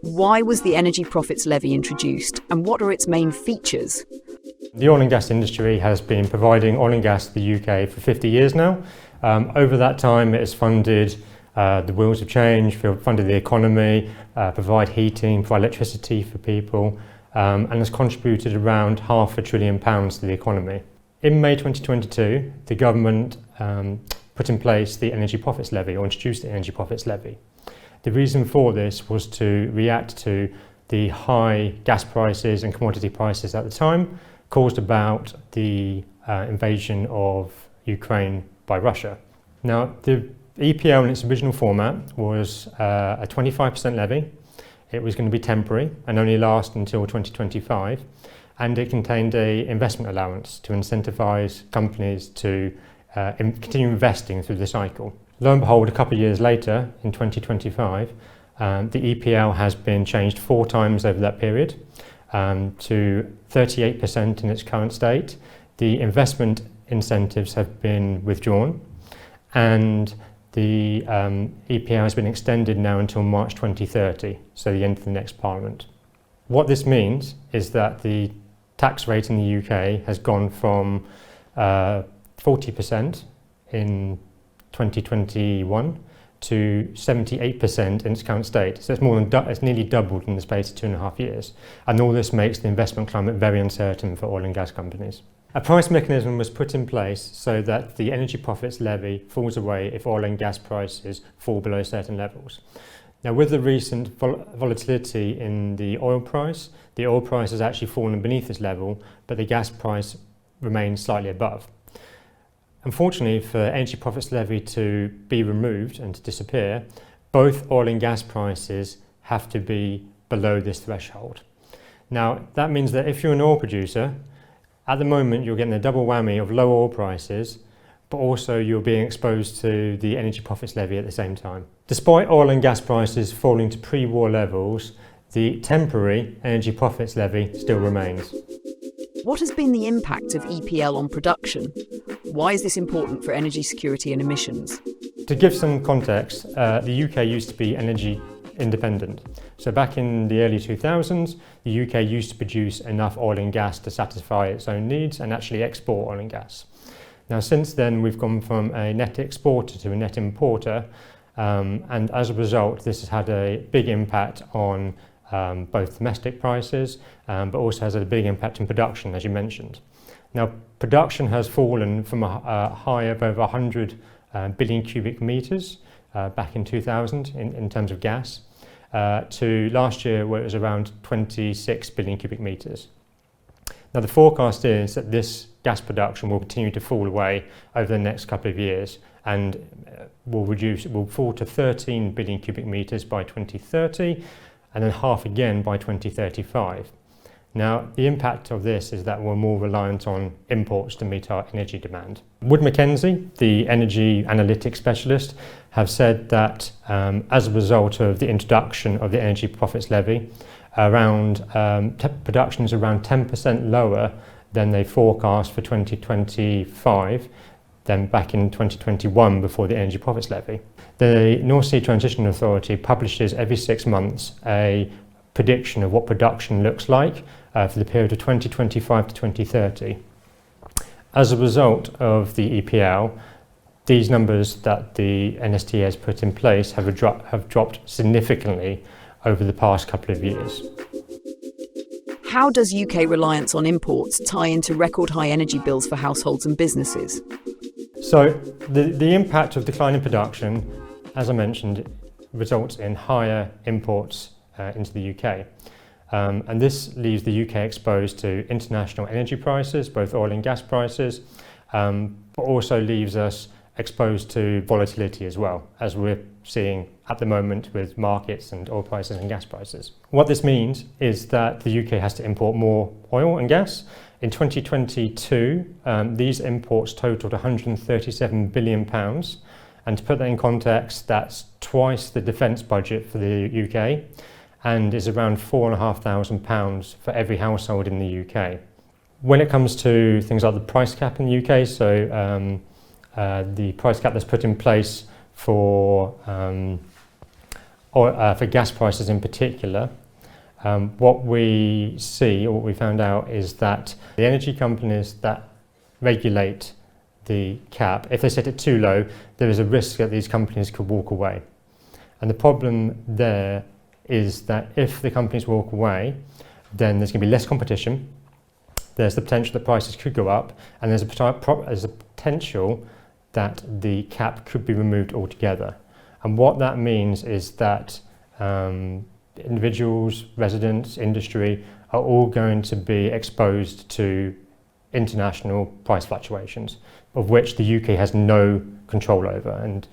Why was the Energy Profits Levy introduced, and what are its main features? The oil and gas industry has been providing oil and gas to the UK for 50 years now. Over that time it has funded the wheels of change, funded the economy, provide heating, provide electricity for people, and has contributed around £500 billion to the economy. In May 2022, the government put in place the Energy Profits Levy, or introduced the Energy Profits Levy. The reason for this was to react to the high gas prices and commodity prices at the time, caused about the invasion of Ukraine by Russia. Now, the EPL in its original format was a 25% levy. It was going to be temporary and only last until 2025, and it contained an investment allowance to incentivise companies to continue investing through the cycle. Lo and behold, a couple of years later, in 2025, the EPL has been changed 4 times over that period to 38% in its current state. The investment incentives have been withdrawn, and the EPL has been extended now until March 2030, so the end of the next Parliament. What this means is that the tax rate in the UK has gone from 40% in 2021 to 78% in its current state. So it's nearly doubled in the space of 2.5 years. And all this makes the investment climate very uncertain for oil and gas companies. A price mechanism was put in place so that the Energy Profits Levy falls away if oil and gas prices fall below certain levels. Now, with the recent volatility in the oil price has actually fallen beneath this level, but the gas price remains slightly above. Unfortunately, for Energy Profits Levy to be removed and to disappear, both oil and gas prices have to be below this threshold. Now, that means that if you're an oil producer, at the moment you're getting a double whammy of low oil prices, but also you're being exposed to the Energy Profits Levy at the same time. Despite oil and gas prices falling to pre-war levels, the temporary Energy Profits Levy still remains. What has been the impact of EPL on production? Why is this important for energy security and emissions? To give some context, the UK used to be energy independent. So back in the early 2000s, the UK used to produce enough oil and gas to satisfy its own needs and actually export oil and gas. Now, since then, we've gone from a net exporter to a net importer, and as a result, this has had a big impact on both domestic prices, but also has had a big impact in production, as you mentioned. Now, production has fallen from a high of over 100 billion cubic metres back in 2000 in terms of gas, to last year where it was around 26 billion cubic metres. Now, the forecast is that this gas production will continue to fall away over the next couple of years and will fall to 13 billion cubic metres by 2030 and then half again by 2035. Now, the impact of this is that we're more reliant on imports to meet our energy demand. Wood Mackenzie, the energy analytics specialist, have said that as a result of the introduction of the Energy Profits Levy, production is around 10% lower than they forecast for 2025 than back in 2021 before the Energy Profits Levy. The North Sea Transition Authority publishes every 6 months a prediction of what production looks like for the period of 2025 to 2030. As a result of the EPL, these numbers that the NST has put in place have dropped significantly over the past couple of years. How does UK reliance on imports tie into record high energy bills for households and businesses? So the impact of declining production, as I mentioned, results in higher imports into the UK. And this leaves the UK exposed to international energy prices, both oil and gas prices, but also leaves us exposed to volatility as well, as we're seeing at the moment with markets and oil prices and gas prices. What this means is that the UK has to import more oil and gas. In 2022, these imports totaled £137 billion. And to put that in context, that's twice the defence budget for the UK and is around £4,500 for every household in the UK. When it comes to things like the price cap in the UK, so the price cap that's put in place for gas prices in particular, what we see, or what we found out, is that the energy companies that regulate the cap, if they set it too low, there is a risk that these companies could walk away. And the problem there is that if the companies walk away, then there's going to be less competition, there's the potential that prices could go up, and there's a potential that the cap could be removed altogether. And what that means is that individuals, residents, industry are all going to be exposed to international price fluctuations, of which the UK has no control over. And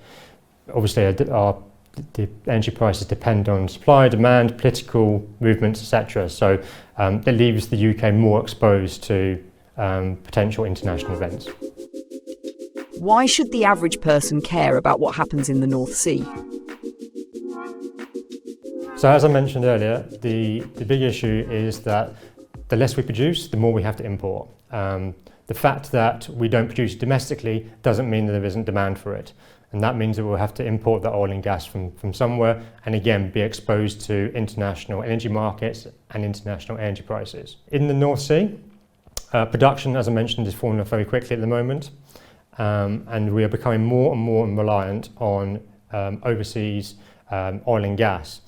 obviously the energy prices depend on supply, demand, political movements, etc. So it leaves the UK more exposed to potential international events. Why should the average person care about what happens in the North Sea? So as I mentioned earlier, the big issue is that the less we produce, the more we have to import. The fact that we don't produce domestically doesn't mean that there isn't demand for it. And that means that we'll have to import the oil and gas from somewhere, and again be exposed to international energy markets and international energy prices. In the North Sea, production, as I mentioned, is falling off very quickly at the moment, and we are becoming more and more reliant on overseas oil and gas.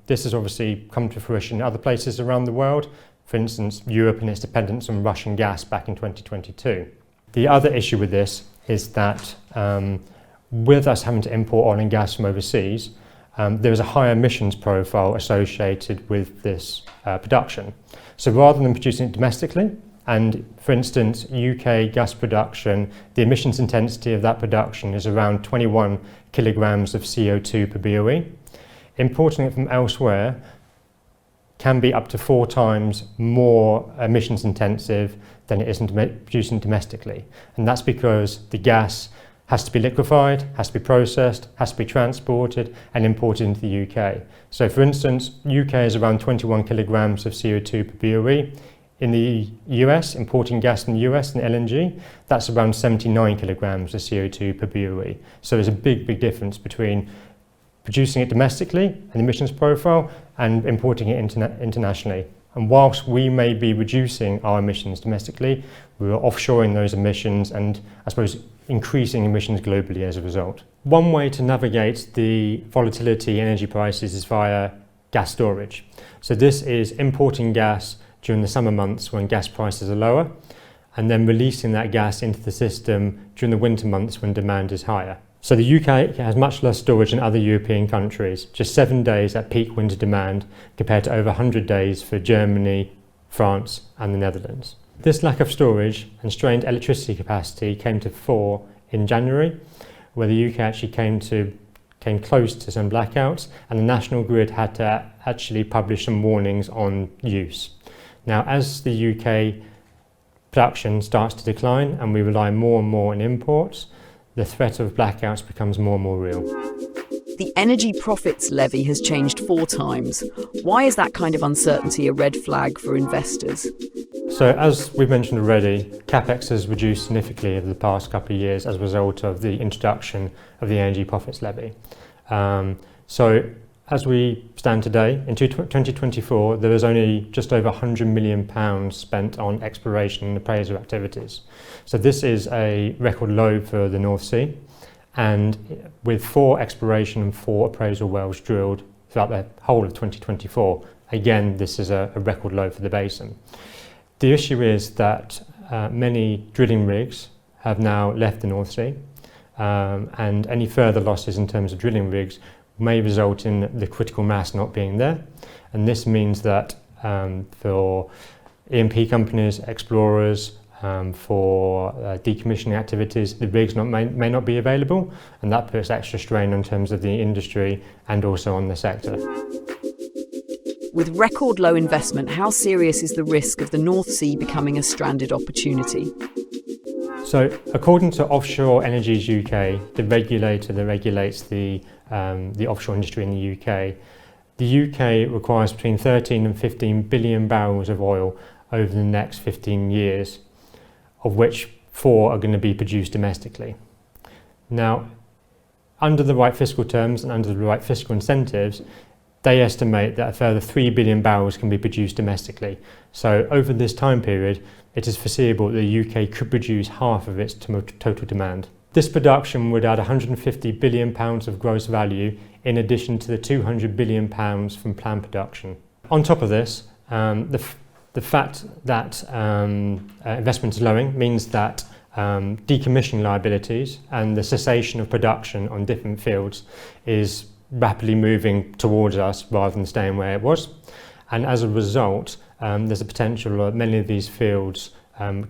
This has obviously come to fruition in other places around the world, for instance Europe and its dependence on Russian gas back in 2022. The other issue with this is that with us having to import oil and gas from overseas, there is a higher emissions profile associated with this production. So rather than producing it domestically, and for instance UK gas production, the emissions intensity of that production is around 21 kilograms of CO2 per BOE. Importing it from elsewhere can be up to 4 times more emissions intensive than it is in producing domestically. And that's because the gas has to be liquefied, has to be processed, has to be transported and imported into the UK. So for instance, UK is around 21 kilograms of CO2 per BOE. In the US, importing gas from the US and LNG, that's around 79 kilograms of CO2 per BOE. So there's a big difference between producing it domestically, an emissions profile, and importing it internationally. And whilst we may be reducing our emissions domestically, we are offshoring those emissions and, I suppose, increasing emissions globally as a result. One way to navigate the volatility in energy prices is via gas storage. So this is importing gas during the summer months when gas prices are lower, and then releasing that gas into the system during the winter months when demand is higher. So the UK has much less storage than other European countries, just 7 days at peak winter demand compared to over 100 days for Germany, France and the Netherlands. This lack of storage and strained electricity capacity came to fore in January, where the UK actually came close to some blackouts, and the national grid had to actually publish some warnings on use. Now, as the UK production starts to decline and we rely more and more on imports, the threat of blackouts becomes more and more real. The Energy Profits Levy has changed 4 times. Why is that kind of uncertainty a red flag for investors? So as we've mentioned already, CapEx has reduced significantly over the past couple of years as a result of the introduction of the Energy Profits Levy. So as we stand today, in 2024, there is only just over £100 million spent on exploration and appraisal activities. So this is a record low for the North Sea, and with 4 exploration and 4 appraisal wells drilled throughout the whole of 2024, again, this is a record low for the basin. The issue is that many drilling rigs have now left the North Sea, and any further losses in terms of drilling rigs may result in the critical mass not being there. And this means that for E&P companies, explorers, for decommissioning activities, the rigs may not be available, and that puts extra strain in terms of the industry and also on the sector. With record low investment, how serious is the risk of the North Sea becoming a stranded opportunity? So, according to Offshore Energies UK, the regulator that regulates the offshore industry in the UK requires between 13 and 15 billion barrels of oil over the next 15 years, of which 4 are going to be produced domestically. Now, under the right fiscal terms and under the right fiscal incentives, they estimate that a further 3 billion barrels can be produced domestically. So over this time period, it is foreseeable that the UK could produce half of its total demand. This production would add £150 billion of gross value in addition to the £200 billion from planned production. On top of this, the fact that investment is lowering means that decommissioning liabilities and the cessation of production on different fields is rapidly moving towards us rather than staying where it was. And as a result, there's a potential that many of these fields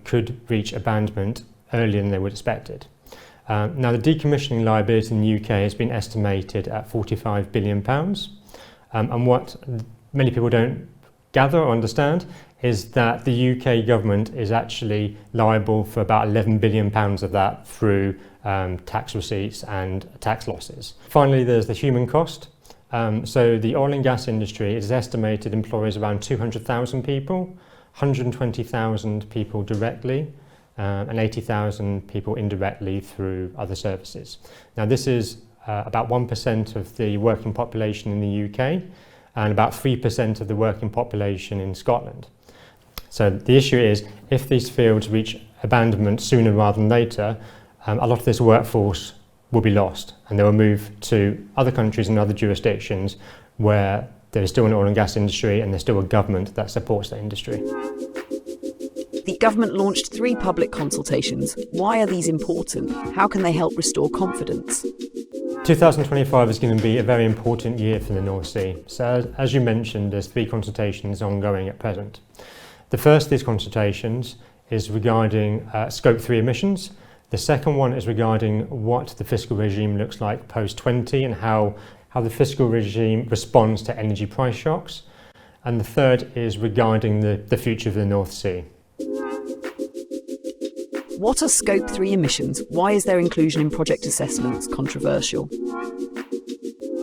could reach abandonment earlier than they would expected. Now, the decommissioning liability in the UK has been estimated at £45 billion. And what many people don't gather or understand is that the UK government is actually liable for about £11 billion of that through tax receipts and tax losses. Finally, there's the human cost. So the oil and gas industry is estimated employs around 200,000 people, 120,000 people directly, and 80,000 people indirectly through other services. Now, this is about 1% of the working population in the UK and about 3% of the working population in Scotland. So the issue is, if these fields reach abandonment sooner rather than later, a lot of this workforce will be lost and they will move to other countries and other jurisdictions where there is still an oil and gas industry and there's still a government that supports that industry. The government launched 3 public consultations. Why are these important? How can they help restore confidence? 2025 is going to be a very important year for the North Sea. So as you mentioned, there's 3 consultations ongoing at present. The first of these consultations is regarding Scope 3 emissions. The second one is regarding what the fiscal regime looks like post-20 and how the fiscal regime responds to energy price shocks. And the third is regarding the future of the North Sea. What are Scope 3 emissions? Why is their inclusion in project assessments controversial?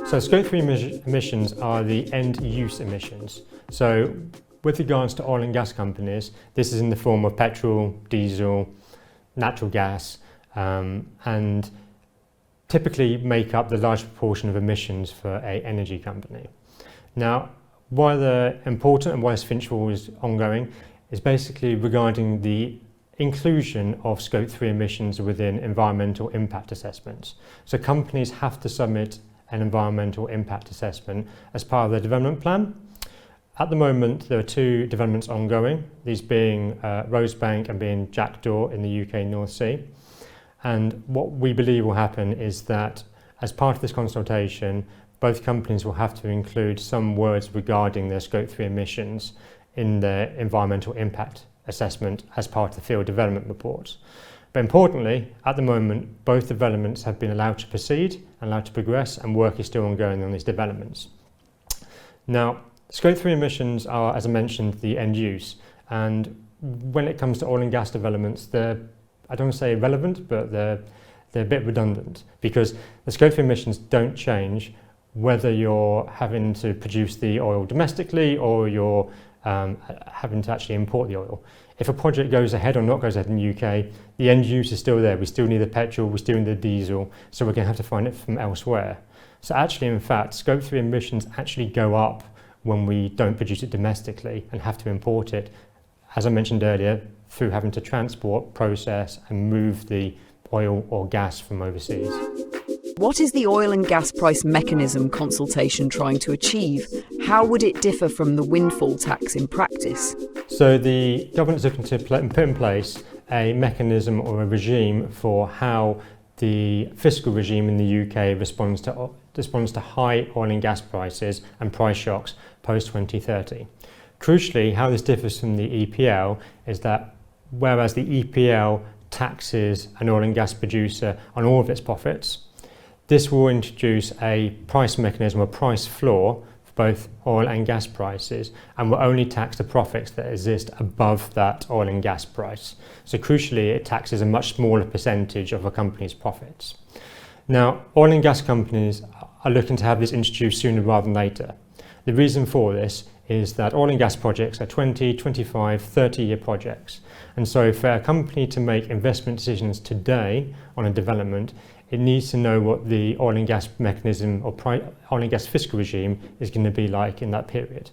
So Scope 3 emissions are the end-use emissions. So with regards to oil and gas companies, this is in the form of petrol, diesel, natural gas, and typically make up the large proportion of emissions for an energy company. Now, why they're important and why this FinchFall is ongoing is basically regarding the inclusion of Scope 3 emissions within environmental impact assessments. So companies have to submit an environmental impact assessment as part of their development plan. At the moment, there are 2 developments ongoing, these being Rosebank and being Jackdaw in the UK North Sea. And what we believe will happen is that as part of this consultation, both companies will have to include some words regarding their Scope 3 emissions in their environmental impact assessment as part of the field development reports. But importantly, at the moment, both developments have been allowed to proceed and allowed to progress, and work is still ongoing on these developments. Now, Scope 3 emissions are, as I mentioned, the end use. And when it comes to oil and gas developments, they're, I don't want to say irrelevant, but they're a bit redundant, because the Scope 3 emissions don't change whether you're having to produce the oil domestically or you're having to actually import the oil. If a project goes ahead or not goes ahead in the UK, the end use is still there. We still need the petrol, we still need the diesel, so we're going to have to find it from elsewhere. So actually, in fact, Scope 3 emissions actually go up when we don't produce it domestically and have to import it, as I mentioned earlier, through having to transport, process and move the oil or gas from overseas. What is the oil and gas price mechanism consultation trying to achieve? How would it differ from the windfall tax in practice? So the government is looking to put in place a mechanism or a regime for how the fiscal regime in the UK responds to high oil and gas prices and price shocks post-2030. Crucially, how this differs from the EPL is that whereas the EPL taxes an oil and gas producer on all of its profits, this will introduce a price mechanism, a price floor for both oil and gas prices, and will only tax the profits that exist above that oil and gas price. So crucially, it taxes a much smaller percentage of a company's profits. Now, oil and gas companies are looking to have this introduced sooner rather than later. The reason for this is that oil and gas projects are 20, 25, 30-year projects. And so for a company to make investment decisions today on a development it needs to know what the oil and gas mechanism or oil and gas fiscal regime is going to be like in that period.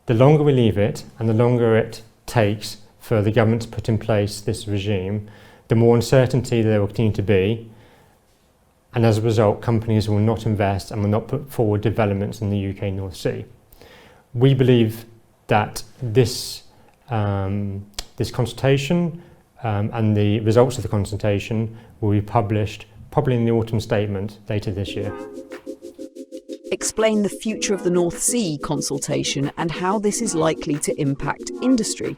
The longer we leave it and the longer it takes for the government to put in place this regime, the more uncertainty there will continue to be, and as a result companies will not invest and will not put forward developments in the UK North Sea. We believe that this consultation and the results of the consultation will be published probably in the autumn statement later this year. Explain the future of the North Sea consultation and how this is likely to impact industry.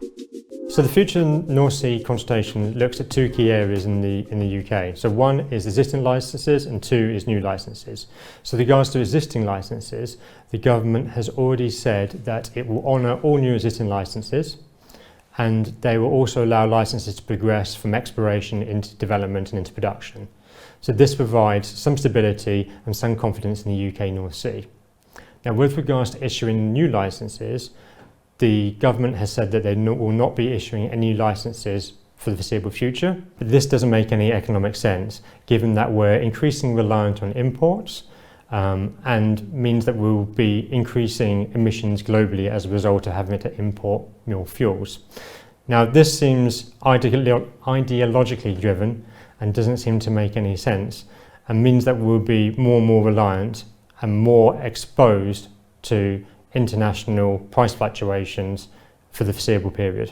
So the future North Sea consultation looks at two key areas in the UK. So one is existing licences and two is new licences. So with regards to existing licences, the government has already said that it will honour all new existing licences, and they will also allow licences to progress from exploration into development and into production. So this provides some stability and some confidence in the UK North Sea. Now with regards to issuing new licences, the government has said that they will not be issuing any licences for the foreseeable future. But this doesn't make any economic sense, given that we're increasingly reliant on imports and means that we'll be increasing emissions globally as a result of having to import more fuels. Now this seems ideologically driven and doesn't seem to make any sense, and means that we'll be more and more reliant and more exposed to international price fluctuations for the foreseeable period.